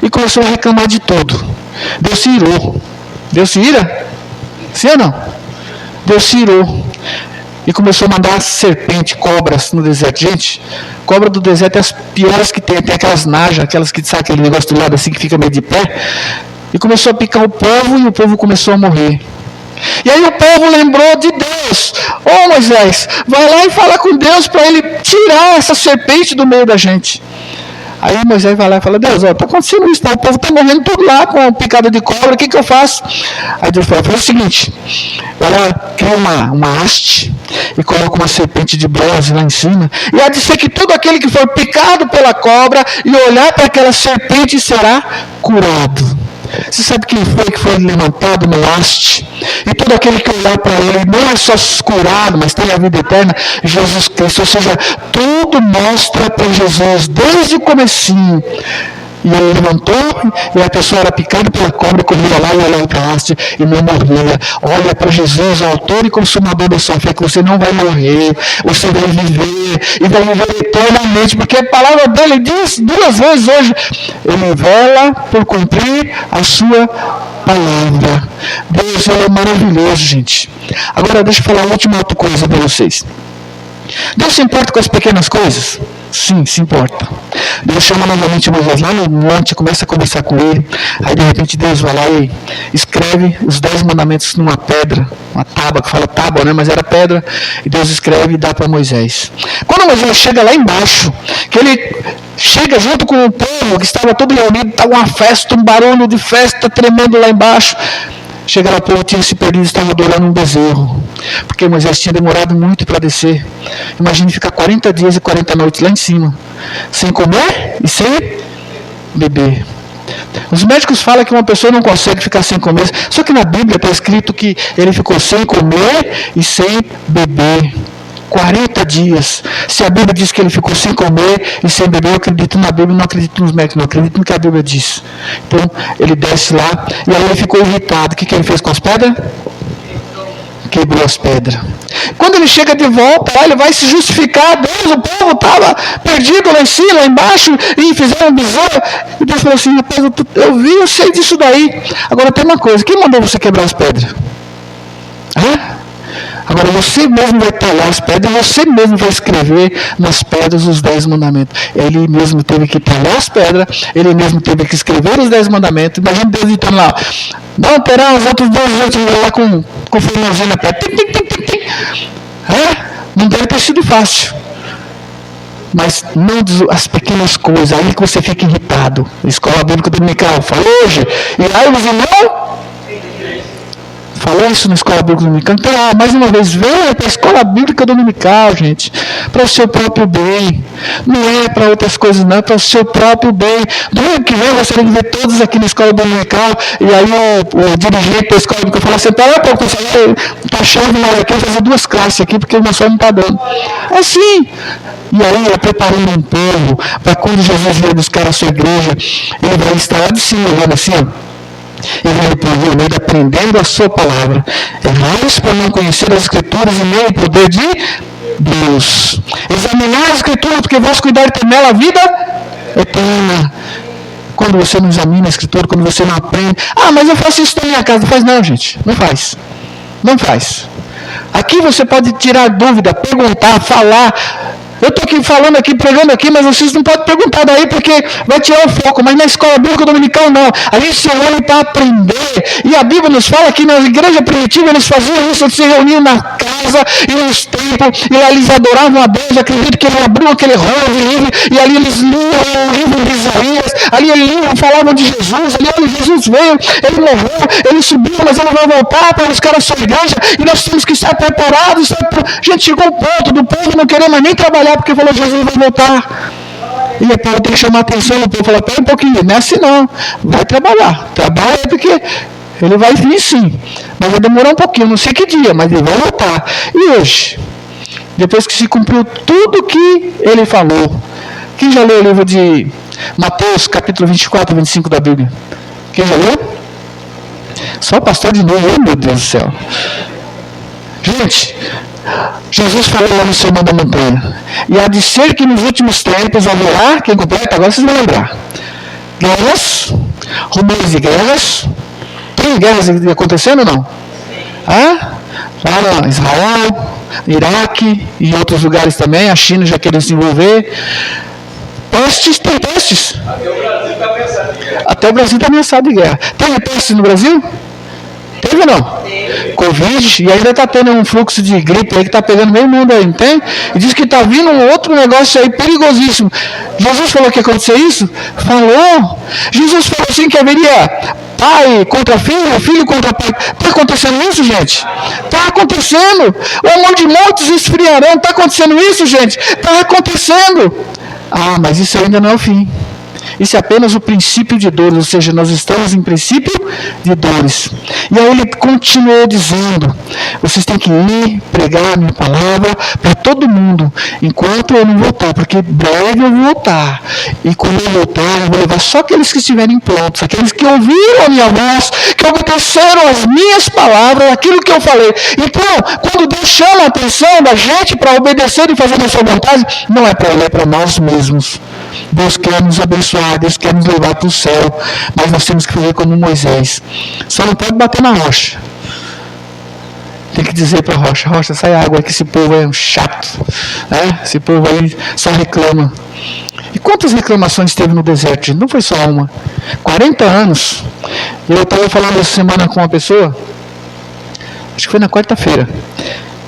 e começou a reclamar de tudo. Deus se irou. Deus se ira? Sim ou não? Deus se irou e começou a mandar serpente, cobras no deserto. Gente, cobra do deserto é as piores que tem aquelas najas, aquelas que saem aquele negócio do lado assim que fica meio de pé. E começou a picar o povo e o povo começou a morrer. E aí o povo lembrou de Deus. Moisés, vai lá e fala com Deus para ele tirar essa serpente do meio da gente. Aí Moisés vai lá e fala, Deus, está acontecendo isso, o povo está morrendo tudo lá com picada de cobra, o que eu faço? Aí Deus fala, faz o seguinte, vai lá, cria uma haste e coloca uma serpente de bronze lá em cima, e há de ser que todo aquele que for picado pela cobra e olhar para aquela serpente será curado. Você sabe quem foi que foi levantado no haste? E todo aquele que olhar para ele não é só curado, mas tem a vida eterna, Jesus Cristo. Ou seja, tudo mostra para Jesus desde o comecinho. E ele levantou, e a pessoa era picada pela cobra, corria lá e olhava para a haste e não morria. Olha para Jesus, autor e consumador da sua fé, que você não vai morrer, você vai viver, e vai viver eternamente, porque a palavra dele diz 2 vezes hoje, ele vela por cumprir a sua palavra. Deus, ele é maravilhoso, gente. Agora deixa eu falar uma última outra coisa para vocês. Deus se importa com as pequenas coisas? Sim, se importa. Deus chama novamente Moisés lá no monte, começa a conversar com ele. Aí de repente Deus vai lá e escreve os 10 mandamentos numa pedra, uma tábua, que fala tábua, né? Mas era pedra. E Deus escreve e dá para Moisés. Quando Moisés chega lá embaixo, que ele chega junto com o povo que estava todo reunido, estava uma festa, um barulho de festa tremendo lá embaixo. Chega lá, o povo tinha se perdido, estava adorando um bezerro, porque Moisés tinha demorado muito para descer. Imagine ficar 40 dias e 40 noites lá em cima, sem comer e sem beber. Os médicos falam que uma pessoa não consegue ficar sem comer, só que na Bíblia está escrito que ele ficou sem comer e sem beber. 40 dias. Se a Bíblia diz que ele ficou sem comer e sem beber, eu acredito na Bíblia, não acredito nos médicos, não acredito no que a Bíblia diz. Então, ele desce lá e aí ele ficou irritado. O que ele fez com as pedras? Quebrou as pedras. Quando ele chega de volta, ele vai se justificar. Deus, o povo estava perdido lá em cima, lá embaixo, e fizeram um bezerro. E Deus falou assim: rapaz, eu vi, eu sei disso daí. Agora tem uma coisa: quem mandou você quebrar as pedras? Agora você mesmo vai talhar as pedras, você mesmo vai escrever nas pedras os 10 mandamentos. Ele mesmo teve que talhar as pedras, ele mesmo teve que escrever os 10 mandamentos. Imagina Deus ditando lá: não terão os outros 2 lá com o finalzinho na pedra. Não deve ter sido fácil. Mas não as pequenas coisas, aí que você fica irritado. Escola Bíblica Dominical, falou hoje. E aí os irmãos falou isso na Escola Bíblica Dominical. Então, mais uma vez, venha para a Escola Bíblica Dominical, gente, para o seu próprio bem. Não é para outras coisas, não, é para o seu próprio bem. Domingo que vem, eu gostaria de ver todos aqui na Escola Dominical. E aí o dirigente da Escola Bíblica falou assim: pera pouco, está achando na hora aqui, eu vou fazer 2 classes aqui, porque uma só não está dando. É assim. E aí ele preparando um povo para quando Jesus vier buscar a sua igreja, ele vai estar lá de cima, vendo assim, ó. Ele vai poder ir aprendendo a sua palavra. Errais por não conhecer as Escrituras e nem o poder de Deus. Examinar as Escrituras, porque vós cuidar de nela a vida eterna. Quando você não examina a Escritura, quando você não aprende: mas eu faço isso na minha casa. Não faz não, gente. Não faz. Não faz. Aqui você pode tirar dúvida, perguntar, falar. Eu estou aqui falando aqui, pregando aqui, mas vocês não podem perguntar daí porque vai tirar o foco. Mas na Escola Bíblica Dominical não. A gente se reúne para aprender. E a Bíblia nos fala que na igreja primitiva eles faziam isso, eles se reuniam na casa e nos templos, e lá eles adoravam a Deus. Acredito que eles abriam aquele rolo de livro, e ali eles liam o livro de Isaías, ali eles liam, falavam de Jesus, ali Jesus veio, ele morreu, ele subiu, mas ele vai voltar para buscar a sua igreja, e nós temos que estar preparados. Gente, chegou um ponto do povo não querer mais nem trabalhar, porque falou: Jesus vai voltar. E o povo tem que chamar atenção. O povo fala: pera um pouquinho, não é assim não, vai trabalhar, trabalha, porque ele vai vir sim, mas vai demorar um pouquinho, não sei que dia, mas ele vai voltar. E hoje, depois que se cumpriu tudo que ele falou, quem já leu o livro de Mateus, capítulo 24, 25 da Bíblia? Quem já leu? Só o pastor de novo, meu Deus do céu. Gente, Jesus falou lá no Sermão da Montanha: e há de ser que nos últimos tempos haverá, quem completa, agora vocês vão lembrar, guerras, rumores de guerras. Tem guerras acontecendo ou não? Lá em Israel, Iraque e em outros lugares também, a China já querendo se envolver. Pestes, tem pestes. Até o Brasil está ameaçado de guerra. Teve pestes no Brasil? Teve ou não? Covid, e ainda está tendo um fluxo de gripe aí que está pegando meio mundo aí, não tem? E diz que está vindo um outro negócio aí perigosíssimo. Jesus falou que ia acontecer isso? Falou. Jesus falou assim que haveria pai contra filho, filho contra pai. Está acontecendo isso, gente? Está acontecendo. O amor de muitos esfriarão. Está acontecendo isso, gente? Está acontecendo. Mas isso ainda não é o fim. Isso é apenas o princípio de dores, ou seja, nós estamos em princípio de dores. E aí ele continuou dizendo: vocês têm que ir pregar a minha palavra para todo mundo, enquanto eu não voltar, porque breve eu vou voltar. E quando eu voltar, eu vou levar só aqueles que estiverem prontos, aqueles que ouviram a minha voz, que obedeceram as minhas palavras, aquilo que eu falei. Então, quando Deus chama a atenção da gente para obedecer e fazer a sua vontade, não é para ele, é para nós mesmos. Deus quer nos abençoar, Deus quer nos levar para o céu, mas nós temos que fazer como Moisés. Só não pode bater na rocha. Tem que dizer para a rocha: rocha, sai água, que esse povo é um chato, né? Esse povo aí só reclama. E quantas reclamações teve no deserto? Não foi só uma. 40 anos. Eu estava falando essa semana com uma pessoa, acho que foi na quarta-feira,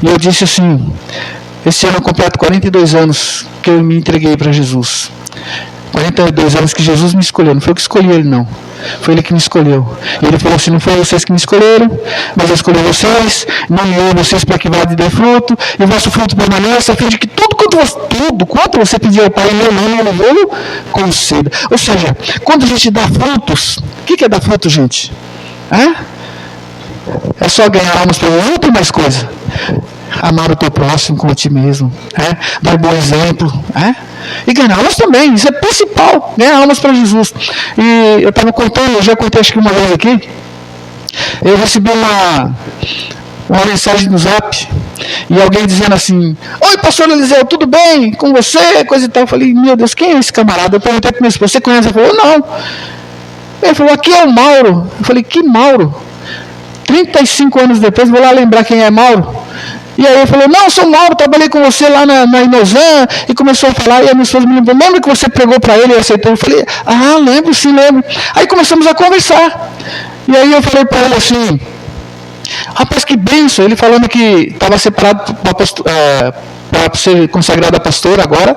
e eu disse assim: esse ano eu completo 42 anos que eu me entreguei para Jesus. 42 anos que Jesus me escolheu. Não foi eu que escolhi ele, não. Foi ele que me escolheu. E ele falou assim: não foi vocês que me escolheram, mas eu escolhi vocês, nomeei vocês para que vá de dar fruto, e o vosso fruto permaneça, a fim de que tudo quanto você pedir ao Pai em meu nome, eu vou conceda. Ou seja, quando a gente dá frutos, o que é dar fruto, gente? É só ganhar almas para Jesus ou tem mais coisa? amar o teu próximo como a ti mesmo, dar bom exemplo, e ganhar almas também, isso é principal, ganhar almas para Jesus. E eu estava contando, eu já contei acho que uma vez aqui, eu recebi uma mensagem no Zap, e alguém dizendo assim: oi, pastor Eliseu, tudo bem com você? Coisa e tal. Eu falei: meu Deus, quem é esse camarada? Eu perguntei para minha esposa: você conhece? Ele falou: não. Ele falou: aqui é o Mauro. Eu falei: que Mauro? 35 anos depois, vou lá lembrar quem é Mauro. E aí ele falou: não, eu sou o Mauro, trabalhei com você lá na Inosan. E começou a falar, e a minha esposa me lembrou: lembra que você pregou para ele e aceitou? Eu falei: ah, lembro, sim, lembro. Aí começamos a conversar. E aí eu falei para ele assim: rapaz, que bênção. Ele falando que estava separado para ser consagrado a pastor agora,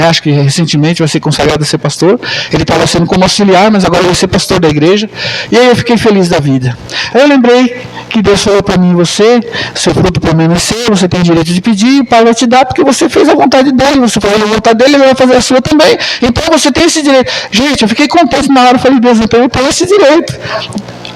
acho que recentemente vai ser consagrado a ser pastor. Ele estava sendo como auxiliar, mas agora vai ser pastor da igreja. E aí eu fiquei feliz da vida. Aí eu lembrei que Deus falou para mim: você, seu fruto permanecer, você tem direito de pedir, o Pai vai te dar, porque você fez a vontade dele, você fez a vontade dele, ele vai fazer a sua também. Então você tem esse direito. Gente, eu fiquei contente na hora, eu falei: Deus, então eu tenho esse direito.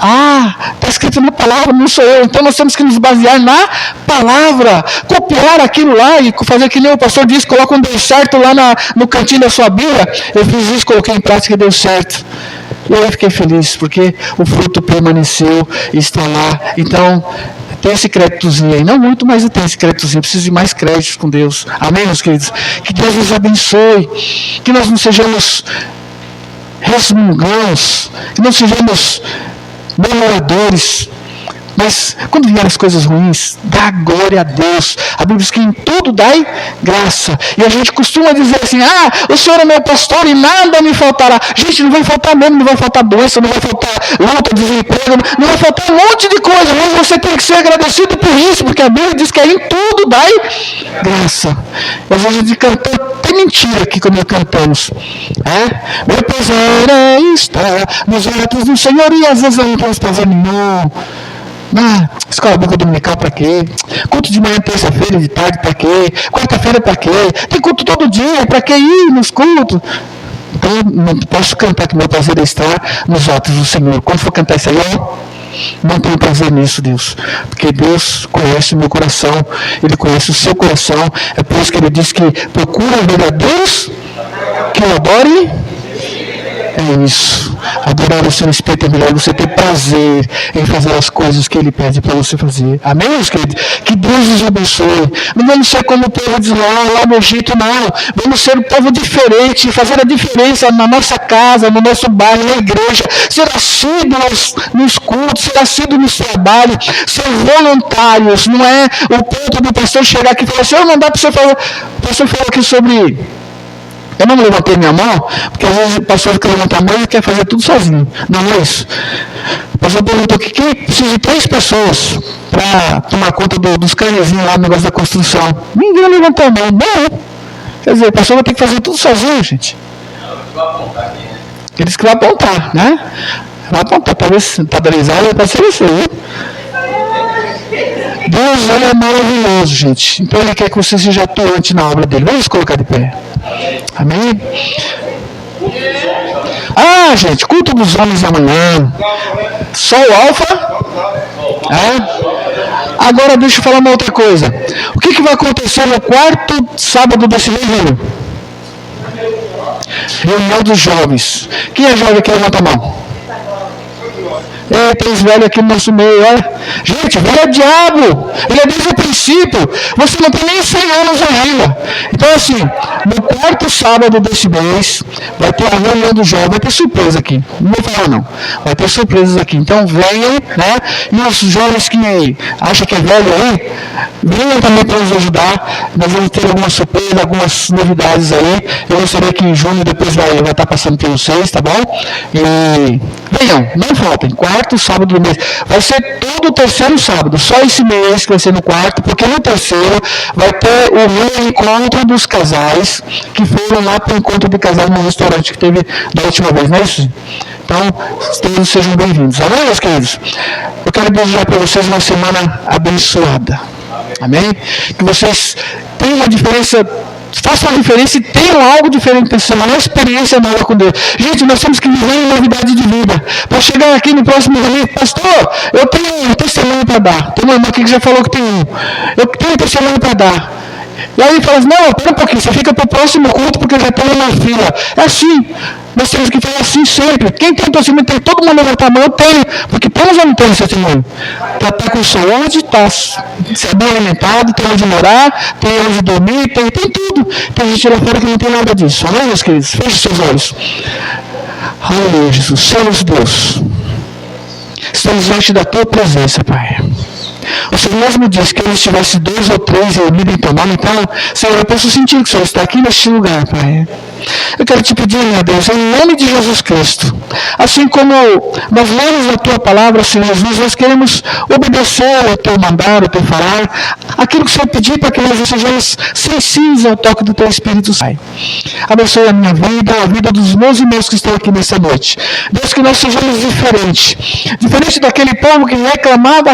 Ah, está escrito na palavra, não sou eu. Então nós temos que nos basear na palavra, copiar aquilo lá e fazer que nem o pastor disse: coloca um Deus certo lá no cantinho da sua Bíblia. Eu fiz isso, coloquei em prática e deu certo. E eu fiquei feliz, porque o fruto permaneceu e está lá. Então, tem esse créditozinho aí, não muito, mas eu tenho esse créditozinho, eu preciso de mais créditos com Deus. Amém, meus queridos? Que Deus nos abençoe, que nós não sejamos resmungãos, que não sejamos murmuradores, mas quando vierem as coisas ruins, dá glória a Deus. A Bíblia diz que em tudo dai graça. E a gente costuma dizer assim: ah, o Senhor é meu pastor e nada me faltará. Gente, não vai faltar mesmo, não vai faltar doença, não vai faltar luta, desemprego, não vai faltar um monte de coisa, mas você tem que ser agradecido por isso, porque a Bíblia diz que em tudo dai graça. E às vezes a gente canta, tem mentira aqui quando cantamos. Meu prazer é estar nos atos do Senhor, e às vezes eu não tenho prazer nenhum. Escola bíblica dominical para quê? Culto de manhã, terça-feira, de tarde para quê? Quarta-feira para quê? Tem culto todo dia, para que ir nos cultos? Então, não posso cantar que meu prazer é estar nos atos do Senhor. Quando for cantar isso aí, não tenho prazer nisso, Deus. Porque Deus conhece o meu coração, Ele conhece o seu coração. É por isso que Ele diz que procura verdadeiros que o adorem. É isso. Adorar o seu Espírito é melhor, você ter prazer em fazer as coisas que Ele pede para você fazer. Amém, meus queridos? Que Deus nos abençoe. Não vamos ser como o povo de lá no Egito, não. Vamos ser um povo diferente, fazer a diferença na nossa casa, no nosso bairro, na igreja. Ser assíduo nos cultos, ser assíduo nos trabalhos, ser voluntários. Não é o ponto do pastor chegar aqui e falar assim: não dá para você falar. O pastor falou aqui sobre... Eu não levantei minha mão, porque às vezes o pastor quer levantar a mão e quer fazer tudo sozinho. Não é isso. O pastor perguntou que precisa de 3 pessoas para tomar conta dos canezinhos lá no negócio da construção. Ninguém levantou a mão. Não. Quer dizer, o pastor vai ter que fazer tudo sozinho, gente. Eles que vão apontar, né? Vai apontar. Talvez padronizado para ser isso, viu? Deus, ele é maravilhoso, gente. Então Ele quer que você seja atuante na obra dele. Vamos colocar de pé. Amém? Gente, culto dos homens amanhã. Sol alfa. Agora deixa eu falar uma outra coisa. O que vai acontecer no 4º sábado desse mês? Reunião dos jovens. Quem é jovem que levanta a mão? Tem os velhos aqui no nosso meio, Gente, velho é diabo. Ele é desde o princípio. Você não tem nem 100 anos ainda. Então, assim, no 4º sábado desse mês, vai ter a reunião do jovem. Vai ter surpresa aqui. Não vou falar, não. Vai ter surpresas aqui. Então, venham, E os jovens que acham que é velho aí, venham também para nos ajudar. Nós vamos ter algumas surpresas, algumas novidades aí. Eu gostaria que em junho depois vai estar passando para vocês, tá bom? E venham, não faltem. 4º sábado do mês. Vai ser todo o 3º sábado. Só esse mês que vai ser no 4º, porque no 3º vai ter o reencontro dos casais que foram lá para o encontro de casais no restaurante que teve da última vez, não é isso? Então, todos sejam bem-vindos. Amém, meus queridos? Eu quero desejar para vocês uma semana abençoada. Amém? Que vocês tenham uma diferença façam a diferença e tenham algo diferente nessa semana, uma experiência nova com Deus. Gente, nós temos que viver em novidade de vida. Para chegar aqui no próximo domingo, pastor, eu tenho um testemunho para dar. Tem uma irmã aqui que já falou que tem um. Eu tenho um testemunho para dar. E aí ele fala assim, não, pera um pouquinho, você fica para o próximo culto porque já tem uma fila. É assim, nós temos que falar assim sempre. Quem tem um testemunho, tem todo mundo levantar a mão, eu tenho. Porque temos ou não temos testemunho? Para estar com saúde, está bem alimentado, tem onde morar, tem onde dormir, tem tudo. Tem gente lá fora que não tem nada disso. Amém, meus queridos? Feche seus olhos. Aleluia, Jesus. Senhor Deus, estamos diante da tua presença, Pai. O Senhor mesmo disse que eu estivesse 2 ou 3 reunidos em teu nome. Então, Senhor, eu posso sentir que o Senhor está aqui neste lugar, Pai. Eu quero te pedir, meu Deus, em nome de Jesus Cristo, assim como nós lemos a tua palavra, Senhor Jesus, nós queremos obedecer ao teu mandar, ao teu falar, aquilo que o Senhor pediu para que nós sejamos sensíveis ao toque do teu Espírito Santo. Abençoe a minha vida, a vida dos meus irmãos que estão aqui nessa noite. Deus, que nós sejamos diferentes daquele povo que reclamava,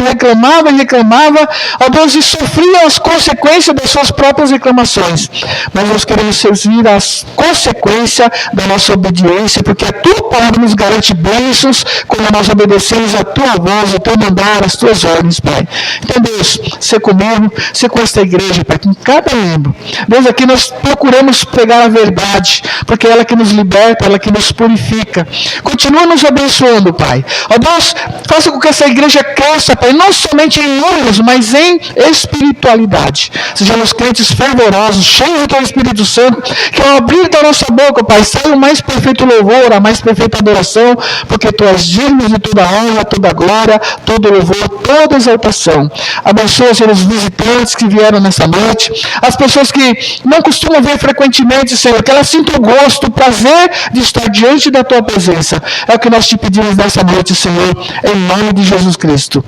ó Deus, e sofria as consequências das suas próprias reclamações. Mas nós queremos servir as consequências da nossa obediência, porque a tua palavra nos garante bênçãos quando nós obedecemos a tua voz, o teu mandar, as tuas ordens, Pai. Então, Deus, ser comigo, ser com esta igreja, Pai, com cada membro. Deus, aqui nós procuramos pegar a verdade, porque é ela que nos liberta, ela que nos purifica. Continua nos abençoando, Pai. Ó Deus, faça com que essa igreja cresça, Pai, não somente em números, mas em espiritualidade. Sejamos crentes fervorosos, cheios do teu Espírito Santo, que ao abrir da nossa boca, Pai, saia o mais perfeito louvor, a mais perfeita adoração, porque tu és digno de toda honra, toda glória, todo louvor, toda exaltação. Abençoa, Senhor, os visitantes que vieram nessa noite, as pessoas que não costumam ver frequentemente, Senhor, que elas sintam o gosto, o prazer de estar diante da tua presença. É o que nós te pedimos nessa noite, Senhor, em nome de Jesus Cristo.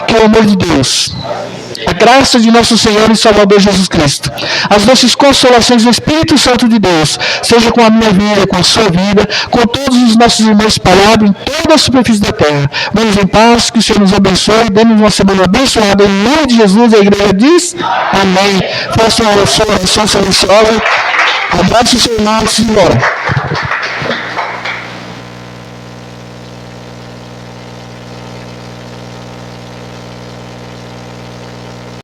Que o amor de Deus, a graça de nosso Senhor e Salvador Jesus Cristo, as nossas consolações do Espírito Santo de Deus, seja com a minha vida, com a sua vida, com todos os nossos irmãos espalhados em toda a superfície da terra. Vamos em paz, que o Senhor nos abençoe, dê-nos uma semana abençoada, em nome de Jesus. A igreja diz amém. Faça uma oração silenciosa, abraço o seu irmão e se embora.